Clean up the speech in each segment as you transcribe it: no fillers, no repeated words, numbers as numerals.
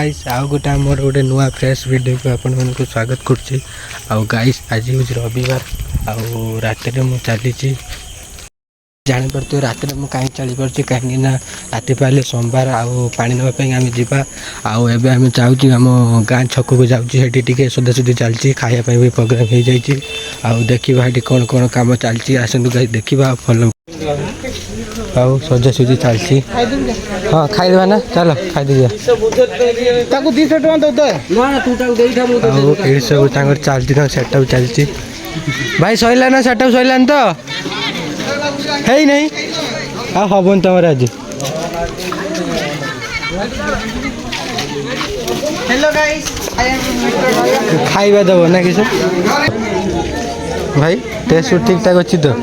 Guys आउ गोटे मोर गोटे नुआ फ्रेश वीडियो को आपण मन को स्वागत करछि। आउ गाइस आज हूँ रविवार आउ रात में चली जानी पड़ते रात में कहीं चली पड़ी कहीं ना राति पाले सोमवार आउ पानी नापी आम जावा आउ आम जाऊँ आम गाँ छक को जाऊँगी सदासुदी चलती खायापी भी प्रोग्राम हो जाए आउ देखा कौन कौन कम चलती आसतु गाइस देखा फॉलो आउ सजासुजी चलती। हाँ खाईदेवा ना चलो खाईदे सब चलती सेटअप चलती भाई सैला ना सेटअप सैलान तो है नहीं आ हबन तुम आज हेलो गाइस आई एम खाଇବା दब ना किस भाई टेस्ट ठीक ठाक अच्छी तो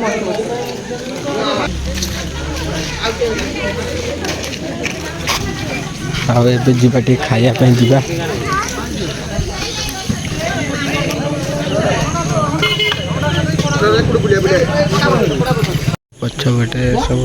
आउ ए जीवा टे खायापी जीवा पछपटे सब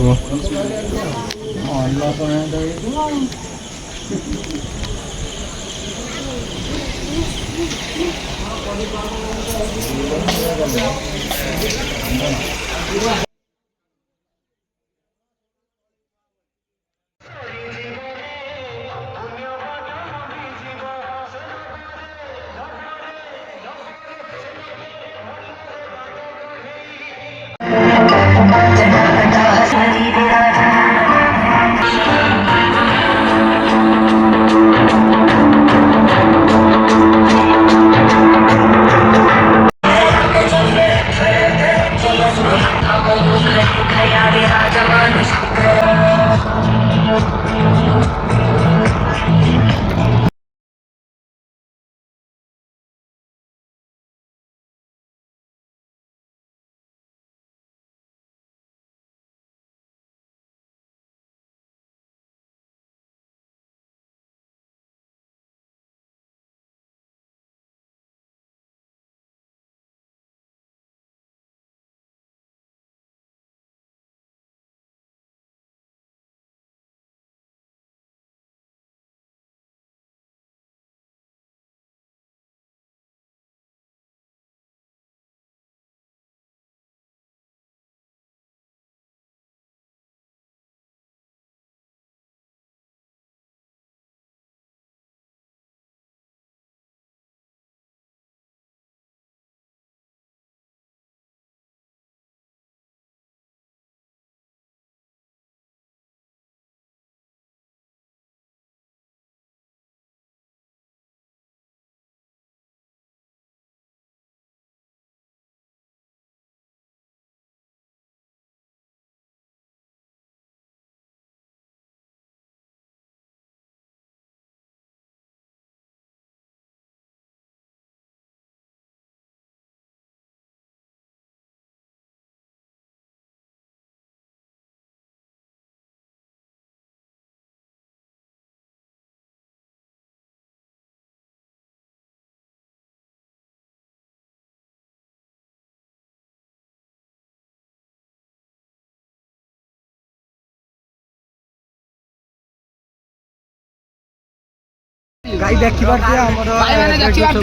गाई देखि पारती हमर भाई देखि पारती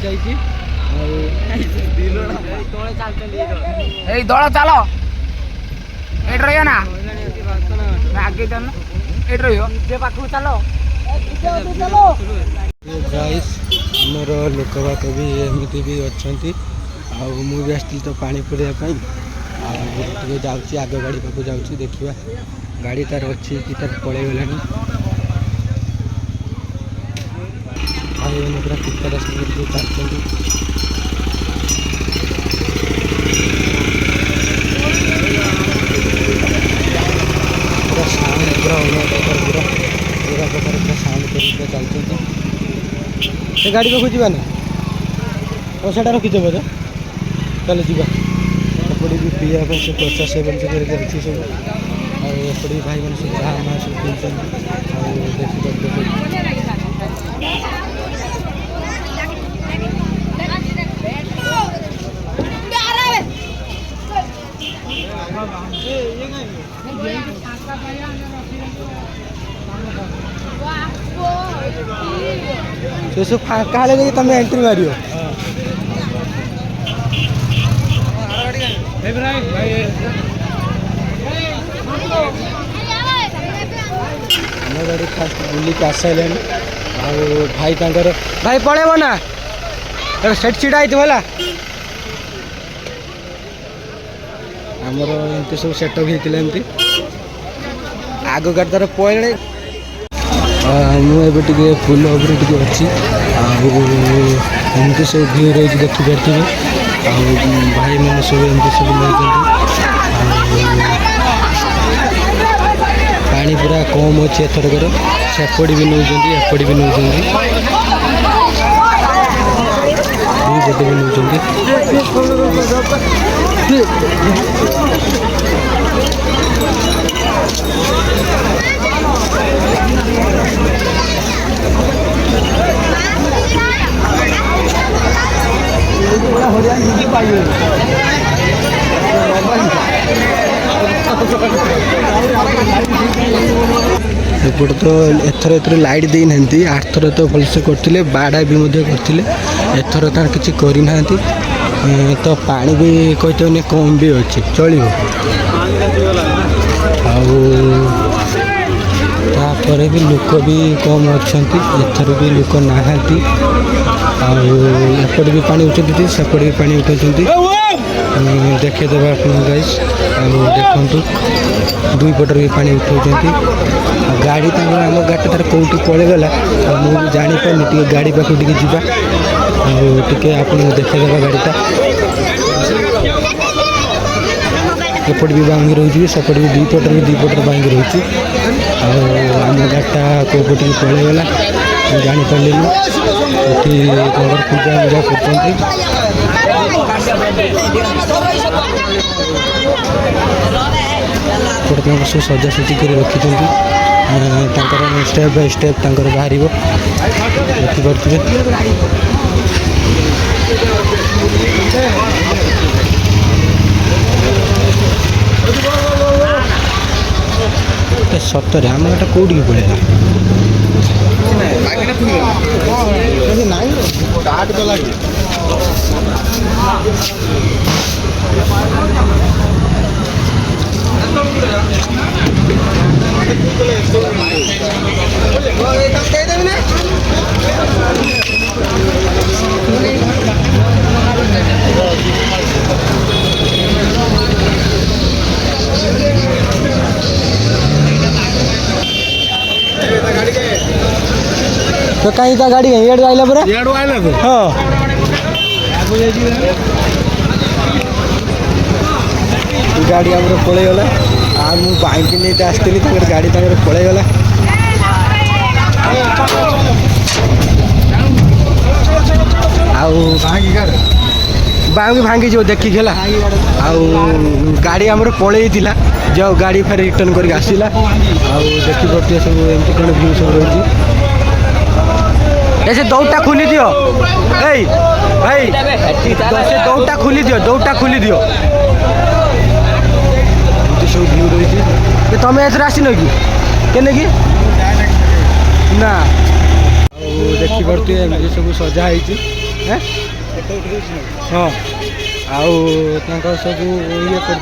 जाई तोळे चलते ए दळ चलो एट रहियो ना आगे दन एट रहियो जे पाखु चलो चलो गाइस हमर लोक बाक भी एमती भी अच्छी आ मु भी आसती तो पानी पड़िया जाऊँगी आग गाड़ी पाक जाऊँगी देखा गाड़ी तार अच्छी कि तार पड़े गलानी भाई पूरा टिकट चलते पूरा साउंड पूरा अलग प्रकार पूरा पूरा प्रकार पूरा साउंड कर चलते गाड़ी पाखु जाना पैसाटा रखीच बोधे चलो जी एपटे भी पीवा से प्रचार सेवन करके सब आएपटे भाई मैंने सब जहाँ सब देखिए ସେ ସବୁ ଫାଙ୍କା ହେଲେ ଯାଇକି ତମେ ଏଣ୍ଟ୍ରି ମାରିବ। ଆମ ଗାଡ଼ି ଫାଷ୍ଟ ବୁଲିକି ଆସିସାରିଲାଣି। ଆଉ ଭାଇ ତାଙ୍କର ଭାଇ ପଳେଇବ ନା ସେଠି ଛିଡ଼ା ହେଇଥିବ ହେଲା। ଆମର ଏମିତି ସବୁ ସେଟଅପ୍ ହେଇଥିଲା ଏମିତି ଆଗ ଗାଡ଼ି ତାର ପଳେଇଲାଣି। ମୁଁ ଏବେ ଟିକେ ପୋଲ ଉପରେ ଟିକେ ଅଛି। ଆଉ ଏମିତି ସବୁ ଭିଉ ରହିଛି ଦେଖିପାରୁଥିବେ। ଆଉ ଭାଇମାନେ ସବୁ ଏମିତି ସବୁ ନେଉଛନ୍ତି। ପାଣି ପୁରା କମ୍ ଅଛି ଏଥରକର। ସେପଟେ ବି ନେଉଛନ୍ତି ଏପଟେ ବି ନେଉଛନ୍ତି ଦୁଇପଟେ ବି ନେଉଛନ୍ତି। ଏପଟେ ତ ଏଥର ଲାଇଟ୍ ଦେଇନାହାନ୍ତି। ଆରଥର ତ ଭଲସେ କରିଥିଲେ, ବାଡ଼ା ବି ମଧ୍ୟ କରିଥିଲେ। ଏଥର ତାର କିଛି କରିନାହାନ୍ତି। ତ ପାଣି ବି କହିତେନି କମ୍ ବି ଅଛି, ଚଳିବ। ଆଉ ତାପରେ ବି ଲୋକ ବି କମ୍ ଅଛନ୍ତି, ଏଥର ବି ଲୋକ ନାହାନ୍ତି। ଆଉ ଏପଟେ ବି ପାଣି ଉଠେଇଛନ୍ତି, ସେପଟେ ବି ପାଣି ଉଠେଇଛନ୍ତି। ଦେଖେଇଦେବା ଆପଣଙ୍କୁ ଗାଇସ୍। ଆଉ ଦେଖନ୍ତୁ ଦୁଇ ପଟରେ ବି ପାଣି ଉଠଉଛନ୍ତି। ଆଉ ଗାଡ଼ି ତାଙ୍କର ଆମ ଗାଡ଼ିଟା ତାର କେଉଁଠି ପଳେଇଗଲା ଆଉ ମୁଁ ବି ଜାଣିପାରୁନି। ଟିକେ ଗାଡ଼ି ପାଖକୁ ଟିକେ ଯିବା ଆଉ ଟିକେ ଆପଣଙ୍କୁ ଦେଖେଇଦେବା ଗାଡ଼ିଟା। ଏପଟେ ବି ବାଙ୍ଗି ରହୁଛି, ସେପଟେ ବି ଦୁଇ ପଟରେ ବାଙ୍ଗି ରହୁଛି। ଆଉ ଆମ ଗାଡ଼ିଟା କେଉଁ ପଟେ ପଳେଇଗଲା ମୁଁ ଜାଣିପାରିଲିନି। ଏଠି ତାଙ୍କର ପୂଜା କରୁଛନ୍ତି। ଏପଟେ ତାଙ୍କର ସବୁ ସଜାସଜି କରି ରଖିଛନ୍ତି। ତାଙ୍କର ଷ୍ଟେପ୍ ବାଇ ଷ୍ଟେପ୍ ତାଙ୍କର ବାହାରିବ, ଦେଖିପାରୁଥିବେ। ସତରେ ଆମ ଗାଡ଼ିଟା କେଉଁଠିକି ପଳେଇଲା? तो कहीं था गाड़ी कहीं इधर आइला पूरा इधर आइला तो हाँ गाड़ी आमर पलैगला। आ मु बाइक नहीं आसती गाड़ी पलैगला। बांगी भांगी जो देखिक है गाड़ी आमर पलई जो गाड़ी फेर रिटर्न करके आसला। देखिपे सब एमती कौन व्यू सब रही। ऐसे दौड़टा खोली दियो भाई से दौड़टा खोली दियो सब व्यू रही। तुम एथर आसन कि केने कि ना देखिपे एमती सब सजा है। हाँ आउ सब ये कर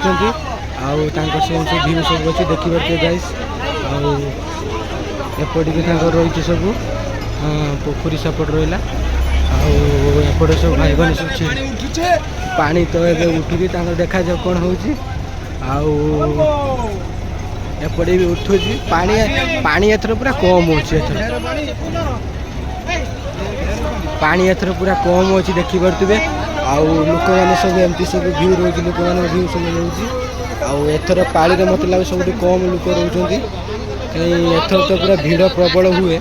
व्यू सब अच्छी देखिपे गाइस। एपटे भी रही सब पोखरी सपट रहा। आउटे सब भाई बहन सब पानी तो ये उठुची देखा जाओ कौन हो। एपटे भी उठुची पानी एथर पूरा कम हो। पानी एथर पूरा कम अच्छी देखिपे। लोक मैंने सब एमती सब व्यू रोचे लोक मैंने व्यू सब रोचे। एथर पाली मत लगे सब कम लोक रोच कहीं एथर तो पूरा भिड़ प्रबल हुए।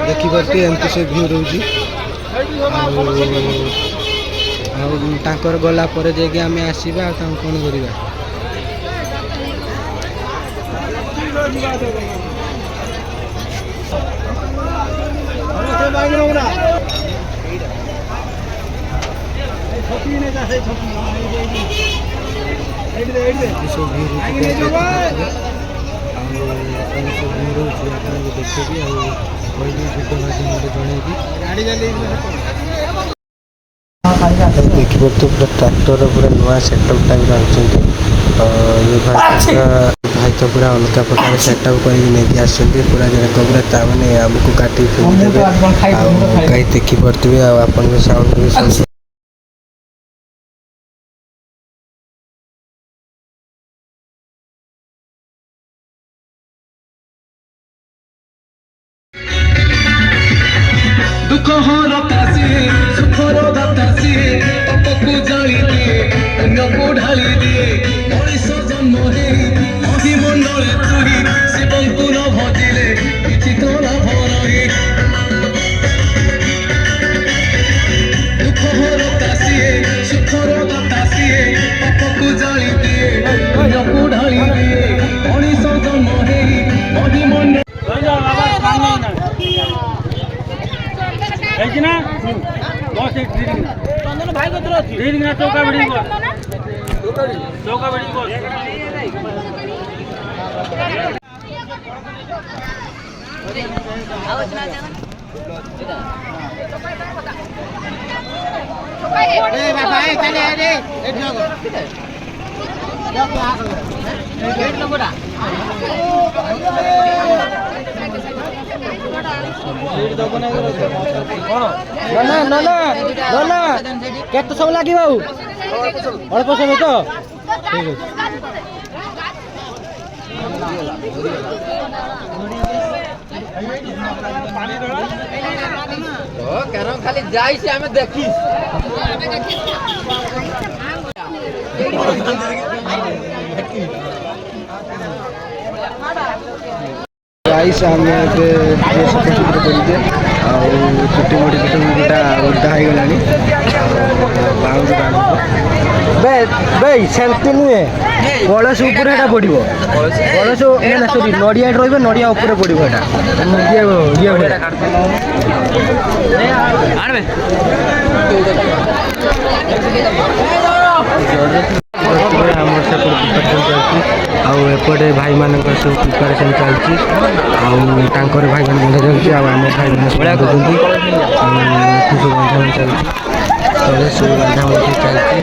देखिपे एमती से व्यू रोचे। गला पर जाके आम आसवा कौन करवा। ରହୁଛି ଆପଣଙ୍କୁ ଦେଖେଇବି ଆଉ କହିବି ଭିଡ଼ିଓ ମାଧ୍ୟମରେ ଜଣେଇବି। ଦେଖିପାରୁଥିବେ ପୁରା ଟ୍ରାକ୍ଟରର ପୁରା ନୂଆ ସେଟଅପ୍ ଟାଇପ୍ର ଆଣିଛନ୍ତି। ଏ ଭାଇ ତ ପୁରା ଅଲଗା ପ୍ରକାର ସେଟଅପ୍ କରିକି ନେଇକି ଆସିଛନ୍ତି। ପୁରା ଜଣକ ପୁରା ତାମାନେ ଆମକୁ କାଟିକି ଫିଲ୍ମ ଦେବେ। ଆଉ ଗାଈ ଦେଖିପାରୁଥିବେ ଆଉ ଆପଣଙ୍କ ସାଉଣ୍ଡ ବି ଶୁଣିବେ। दुख हो रता सिए सुख रो दाता सिए पापकु जाली दिए पुण्य को ढाली दिए मनीष जन्म हे अहि मंडले तुही शिवंकु न भजिले किछि तो लाभ रही दुख हो रता सिए सुख रो दाता सिए पापकु जाली दिए पुण्य को ढाली दिए मनीष जन्म हे अहि मंडले ना बस चंदन भाई को ना चौका बिड़ी चौका बिड़ी କେତେ ସମୟ ଲାଗିବ ଆଉ ଅଳ୍ପ ସମୟ ତ ଠିକ ଅଛି ଖାଲି ଯାଇছি ଆମେ ଦେଖି गाइस आम सफासुतरा करें आउ चुटी मुड़ी गोटा उल्टा हो गला सेमती नुहे कलश उपर पड़ो कलश सॉरी नड़िया रही नड़िया उपर पड़ो आमर से प्रिपरेसन चलती एपटे भाई मान सब प्रिपरेसन चलती भाई मान बंधा चलती आम भाई मैंने सब बंधा चलती सब बंधा चलती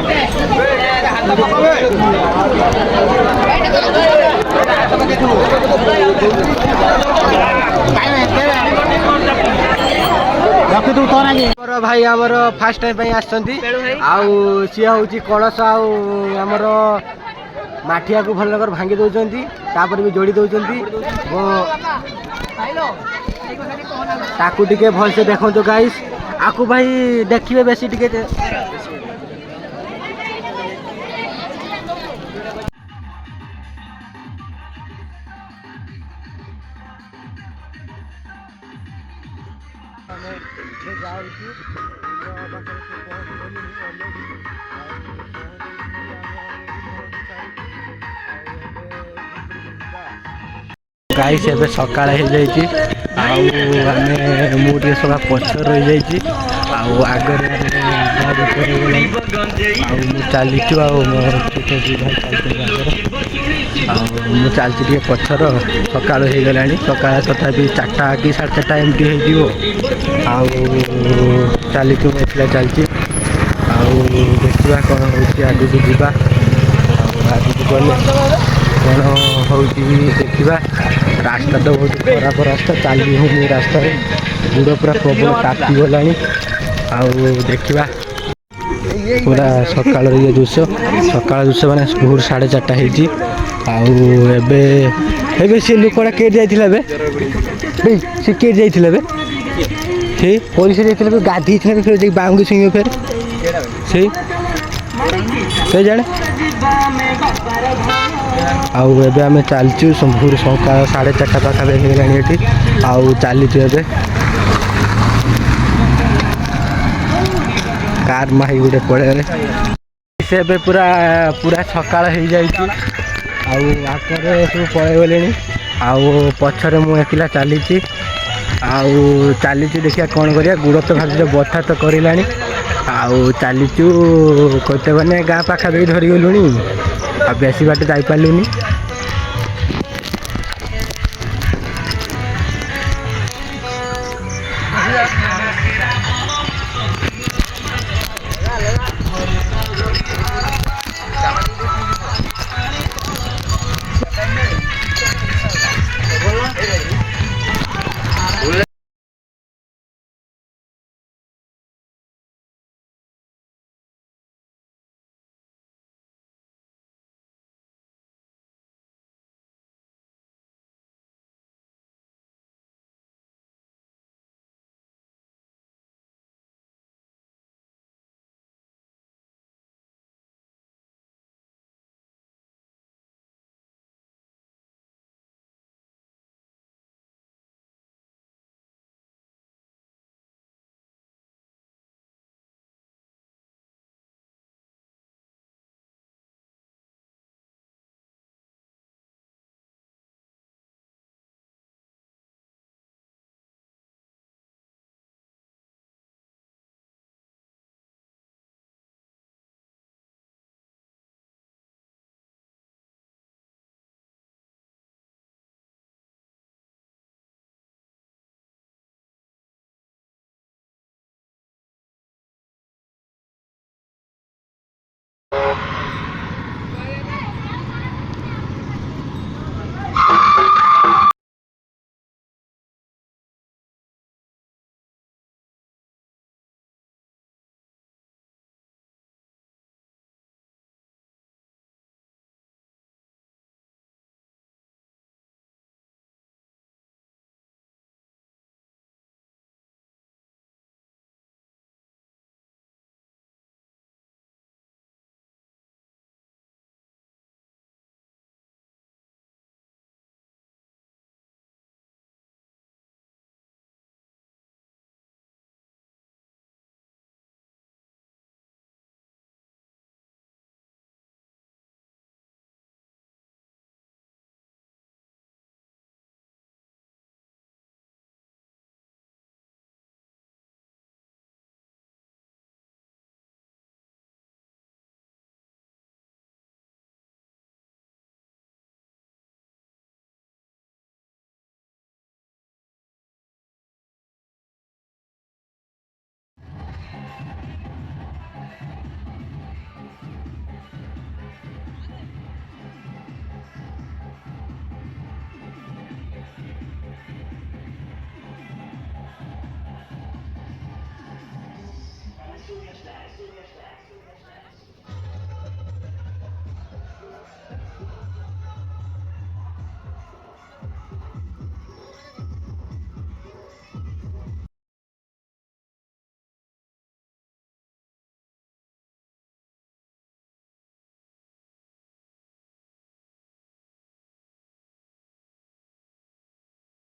भाई आमर फास्ट टाइम आसती सी हूँ कलश आमर माठिया को भल नगर भांगी दौरान भी जोड़ी दौरान ताकू टिके भल से देखो गाइस आकू भाई देखिए बेसी टिके गाइस एबे सकाळ हो जाइए मुझे सभा पछर रही जाइए आगे चली चलती पछर सका हो गला सका तथापि 4टा कि 4:30 एमती हो चली चलती देखा कौन हो आगे जावा आगे गले कौन हो देखा रास्ता तो बहुत खराब रास्ता चली हूँ रास्ता गुड़ पूरा प्रबल ताती गला देखा पूरा सका ये दृश्य सका दृश्य मैंने भोर 4:30 होबे सी लुकटा के जाइए सी के जाइए से पुलिस जाइए गाधी फिर बांगी छुई फिर से जाने आम चलचु भोर सका 4:30 पाखापाखि होगा ये चलीचु ए कार माही गोटे पड़े से पूरा पूरा सका हो जाए आगे सब पड़े गले पछरे मु एकला चली चली देखिए कौन करिया गुड़ तो भाज बथा तो करला चलीचु कहते मैंने गाँ पाखापाखि धरी गलुनी बेसी बाट जापारूनी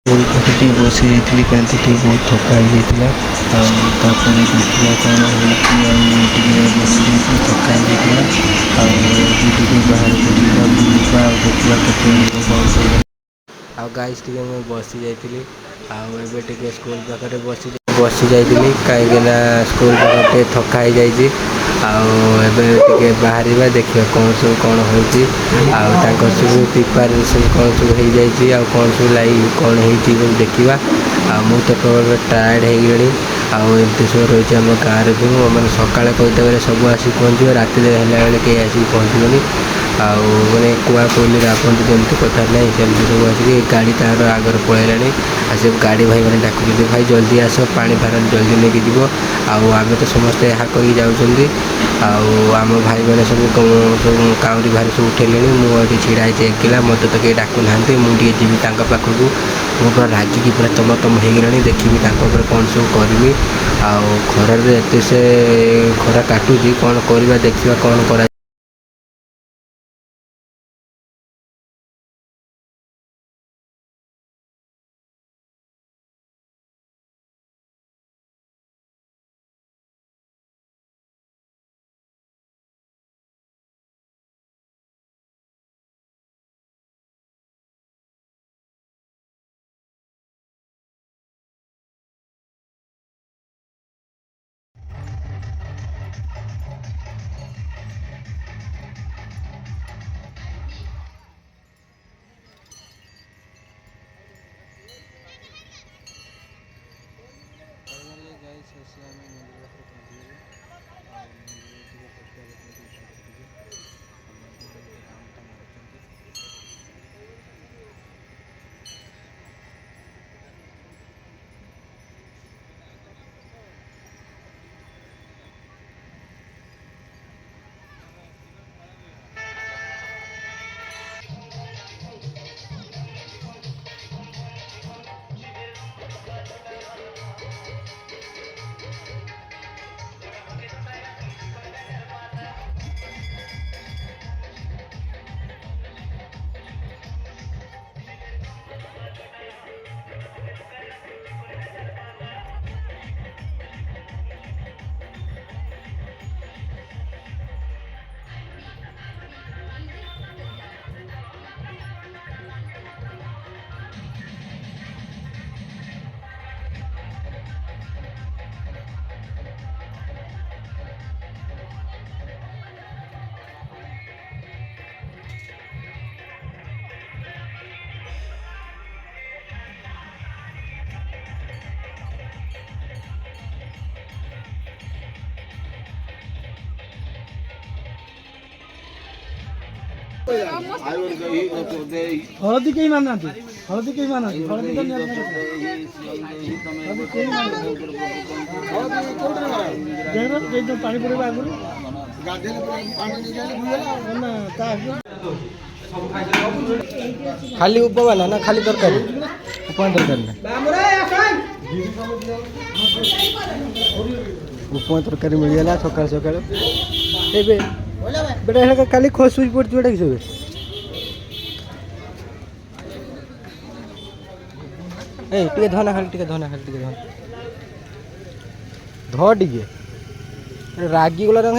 ସ୍କୁଲ ପାଖରେ ଟିକେ ବସି ଯାଇଥିଲି କାହିଁକି ଟିକେ ବହୁତ ଥକା ହେଇଯାଇଥିଲା। ଆଉ ତାପରେ ଦେଖିବା କ'ଣ ହେଉଛି। ଆଉ ଟିକେ ବସି ଯାଇଥିଲି, ଥକା ହେଇଯାଇଥିଲା। ଆଉ ଏବେ ଟିକେ ବାହାରକୁ ଯିବା, ବୁଲିବା ଆଉ ଦେଖିବା କେତେ ଲୋକ କ'ଣ ସବୁ। ଆଉ ଗାଇସ୍ ଟିକେ ମୁଁ ବସି ଯାଇଥିଲି। ଆଉ ଏବେ ଟିକେ ସ୍କୁଲ ପାଖରେ ବସି ଯାଇଥିଲି କାହିଁକିନା ସ୍କୁଲ ପାଖରେ ଟିକେ ଥକା ହେଇଯାଇଛି। ଆଉ ଏବେ ଟିକେ ବାହାରିବା, ଦେଖିବା କ'ଣ ହେଉଛି। ଆଉ ତାଙ୍କ ସବୁ ପ୍ରିପାରେସନ୍ କ'ଣ ସବୁ ହେଇଯାଇଛି, ଆଉ କ'ଣ ସବୁ ଲାଇଭ୍ କ'ଣ ହେଇଛି ସବୁ ଦେଖିବା। ଆଉ ମୁଁ ତ କେବଳ ଟାୟାର୍ଡ଼ ହେଇଗଲିଣି। ଆଉ ଏମିତି ସବୁ ରହିଛି ଆମ ଗାଁରେ ବି। ମାନେ ସକାଳେ କହିଦେବେ ସବୁ ଆସିକି ପହଞ୍ଚିବ, ରାତିରେ ହେଲା ବେଳେ କେହି ଆସିକି ପହଞ୍ଚିବନି। ଆଉ ମାନେ କୁଆ କୋଇଲିରେ ଆପଣ ଯେମିତି କଥା ନାହିଁ ସେମିତି ସବୁ ଆସିକି ଗାଡ଼ି ତାର ଆଗରେ ପଳେଇଲାଣି। ଆଉ ସେ ଗାଡ଼ି ଭାଇମାନେ ଡାକୁଛନ୍ତି, ଭାଇ ଜଲ୍ଦି ଆସ, ପାଣି ଭାର ଜଲ୍ଦି ନେଇକି ଯିବ। ଆଉ ଆମେ ତ ସମସ୍ତେ ଏହା କରିକି ଯାଉଛନ୍ତି। ଆଉ ଆମ ଭାଇମାନେ ସବୁ କାଉଁରୀ ଭାରି ସବୁ ଉଠେଇଲେଣି। ମୁଁ ଏଠି ଛିଡ଼ା ହେଇଛି ଏକଲା, ମୋତେ ତ କେହି ଡାକୁନାହାନ୍ତି। ମୁଁ ଟିକେ ଯିବି ତାଙ୍କ ପାଖକୁ। ମୁଁ ପୁରା ରାଗିକି ପୁରା ତମ ହେଇଗଲାଣି, ଦେଖିବି ତାଙ୍କ ଉପରେ କ'ଣ ସବୁ କରିବି। ଆଉ ଖରାରେ ଏତେ ସେ ଖରା କାଟୁଛି, କ'ଣ କରିବା, ଦେଖିବା କ'ଣ କରା। हलदी कहीं मानना हलदी कहीं मानना हलदी तो नहीं तो पानी पड़ेगा आगुरी खाली उपवाना ना खाली तरकारी उपमा तरकारी ना उपमा तरकारी मिलगला सकाल सकाल एबे बेटा हेला खाली खसुई पड़ती बेटा किसे ए टिके धना खाली टिके धना खाली टिके धना ध टिके रागी गला रंग